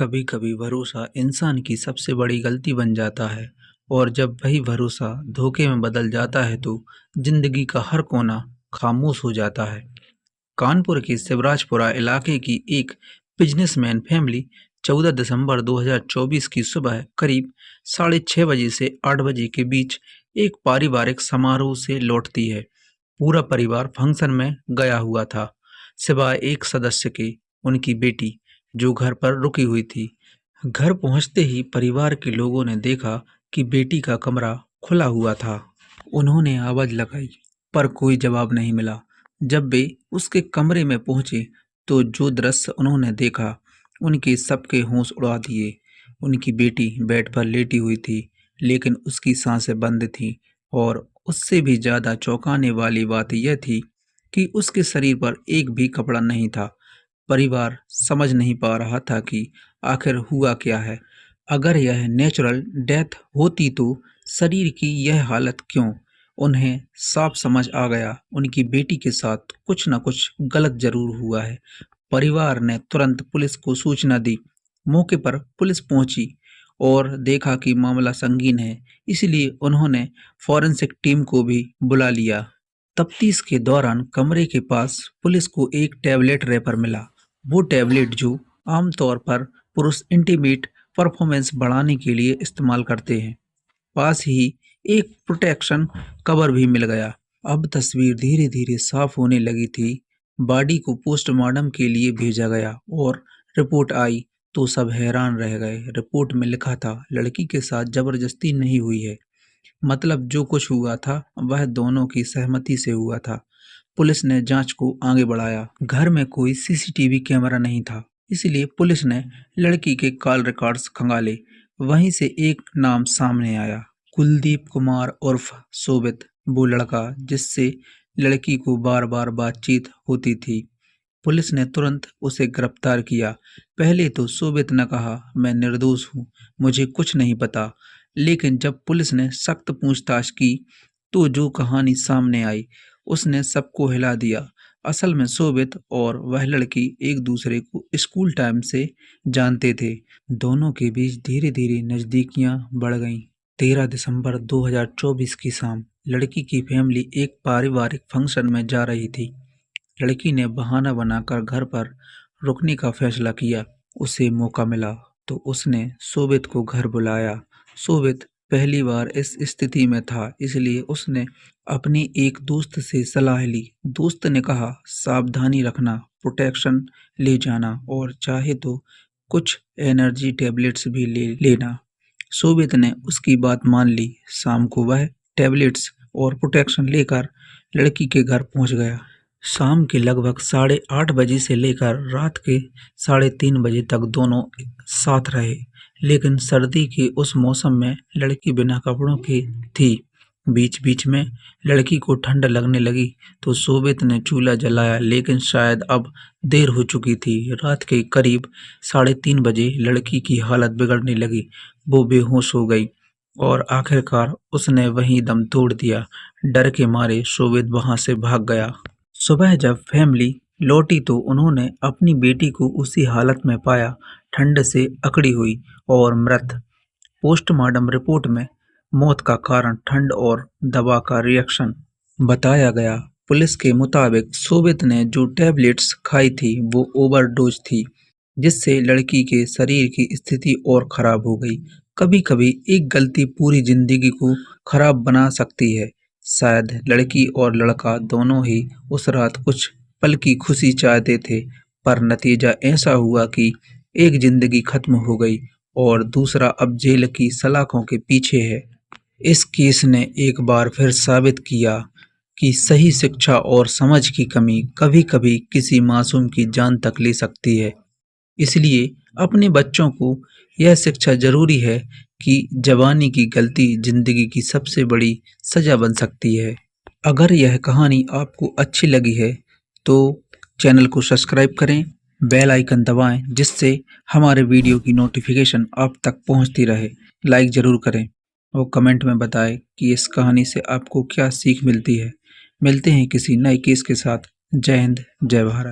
कभी कभी भरोसा इंसान की सबसे बड़ी गलती बन जाता है और जब वही भरोसा धोखे में बदल जाता है तो जिंदगी का हर कोना खामोश हो जाता है। कानपुर के शिवराजपुरा इलाके की एक बिजनेसमैन फैमिली 14 दिसंबर 2024 की सुबह करीब 6:30 बजे से 8 बजे के बीच एक पारिवारिक समारोह से लौटती है। पूरा परिवार फंक्शन में गया हुआ था, सिवाय एक सदस्य के, उनकी बेटी, जो घर पर रुकी हुई थी। घर पहुंचते ही परिवार के लोगों ने देखा कि बेटी का कमरा खुला हुआ था। उन्होंने आवाज लगाई, पर कोई जवाब नहीं मिला। जब वे उसके कमरे में पहुंचे तो जो दृश्य उन्होंने देखा उनके सबके होश उड़ा दिए। उनकी बेटी बेड पर लेटी हुई थी, लेकिन उसकी सांसें बंद थीं और उससे भी ज्यादा चौंकाने वाली बात यह थी कि उसके शरीर पर एक भी कपड़ा नहीं था। परिवार समझ नहीं पा रहा था कि आखिर हुआ क्या है। अगर यह नेचुरल डेथ होती तो शरीर की यह हालत क्यों? उन्हें साफ समझ आ गया, उनकी बेटी के साथ कुछ न कुछ गलत जरूर हुआ है। परिवार ने तुरंत पुलिस को सूचना दी। मौके पर पुलिस पहुंची और देखा कि मामला संगीन है, इसलिए उन्होंने फॉरेंसिक टीम को भी बुला लिया। तफ्तीश के दौरान कमरे के पास पुलिस को एक टैबलेट रैपर मिला। वो टैबलेट जो आमतौर पर पुरुष इंटीमेट परफॉर्मेंस बढ़ाने के लिए इस्तेमाल करते हैं। पास ही एक प्रोटेक्शन कवर भी मिल गया। अब तस्वीर धीरे धीरे साफ होने लगी थी। बॉडी को पोस्टमार्टम के लिए भेजा गया और रिपोर्ट आई तो सब हैरान रह गए। रिपोर्ट में लिखा था, लड़की के साथ जबरदस्ती नहीं हुई है। मतलब जो कुछ हुआ था वह दोनों की सहमति से हुआ था। पुलिस ने जांच को आगे बढ़ाया। घर में कोई सीसीटीवी कैमरा नहीं था, इसलिए पुलिस ने लड़की के कॉल रिकॉर्ड्स खंगाले। वहीं से एक नाम सामने आया, कुलदीप कुमार उर्फ शोभित, वो लड़का जिससे लड़की को बार बार बातचीत होती थी। पुलिस ने तुरंत उसे गिरफ्तार किया। पहले तो शोभित ने कहा, मैं निर्दोष हूँ, मुझे कुछ नहीं पता। लेकिन जब पुलिस ने सख्त पूछताछ की तो जो कहानी सामने आई उसने सबको हिला दिया। असल में शोभित और वह लड़की एक दूसरे को स्कूल टाइम से जानते थे। दोनों के बीच धीरे धीरे नज़दीकियां बढ़ गईं। 13 दिसंबर 2024 की शाम लड़की की फैमिली एक पारिवारिक फंक्शन में जा रही थी। लड़की ने बहाना बनाकर घर पर रुकने का फैसला किया। उसे मौका मिला तो उसने शोभित को घर बुलाया। शोभित पहली बार इस स्थिति में था, इसलिए उसने अपनी एक दोस्त से सलाह ली। दोस्त ने कहा, सावधानी रखना, प्रोटेक्शन ले जाना और चाहे तो कुछ एनर्जी टैबलेट्स भी ले लेना। शोभित ने उसकी बात मान ली। शाम को वह टैबलेट्स और प्रोटेक्शन लेकर लड़की के घर पहुंच गया। शाम के लगभग 8:30 बजे से लेकर रात के 3:30 बजे तक दोनों साथ रहे। लेकिन सर्दी के उस मौसम में लड़की बिना कपड़ों की थी। बीच बीच में लड़की को ठंड लगने लगी तो शोभित ने चूल्हा जलाया, लेकिन शायद अब देर हो चुकी थी। रात के करीब 3:30 बजे लड़की की हालत बिगड़ने लगी। वो बेहोश हो गई और आखिरकार उसने वहीं दम तोड़ दिया। डर के मारे शोभित वहां से भाग गया। सुबह जब फैमिली लौटी तो उन्होंने अपनी बेटी को उसी हालत में पाया, ठंड से अकड़ी हुई और मृत। पोस्टमार्टम रिपोर्ट में मौत का कारण ठंड और दवा का रिएक्शन बताया गया। पुलिस के मुताबिक शोभित ने जो टैबलेट्स खाई थी वो ओवरडोज थी, जिससे लड़की के शरीर की स्थिति और खराब हो गई। कभी कभी एक गलती पूरी जिंदगी को खराब बना सकती है। शायद लड़की और लड़का दोनों ही उस रात कुछ पल की खुशी चाहते थे, पर नतीजा ऐसा हुआ कि एक जिंदगी खत्म हो गई और दूसरा अब जेल की सलाखों के पीछे है। इस केस ने एक बार फिर साबित किया कि सही शिक्षा और समझ की कमी कभी कभी किसी मासूम की जान तक ले सकती है। इसलिए अपने बच्चों को यह शिक्षा जरूरी है कि जवानी की गलती जिंदगी की सबसे बड़ी सजा बन सकती है। अगर यह कहानी आपको अच्छी लगी है तो चैनल को सब्सक्राइब करें, बेल आइकन दबाएं, जिससे हमारे वीडियो की नोटिफिकेशन आप तक पहुंचती रहे। लाइक ज़रूर करें और कमेंट में बताएं कि इस कहानी से आपको क्या सीख मिलती है। मिलते हैं किसी नए केस के साथ। जय हिंद, जय भारत।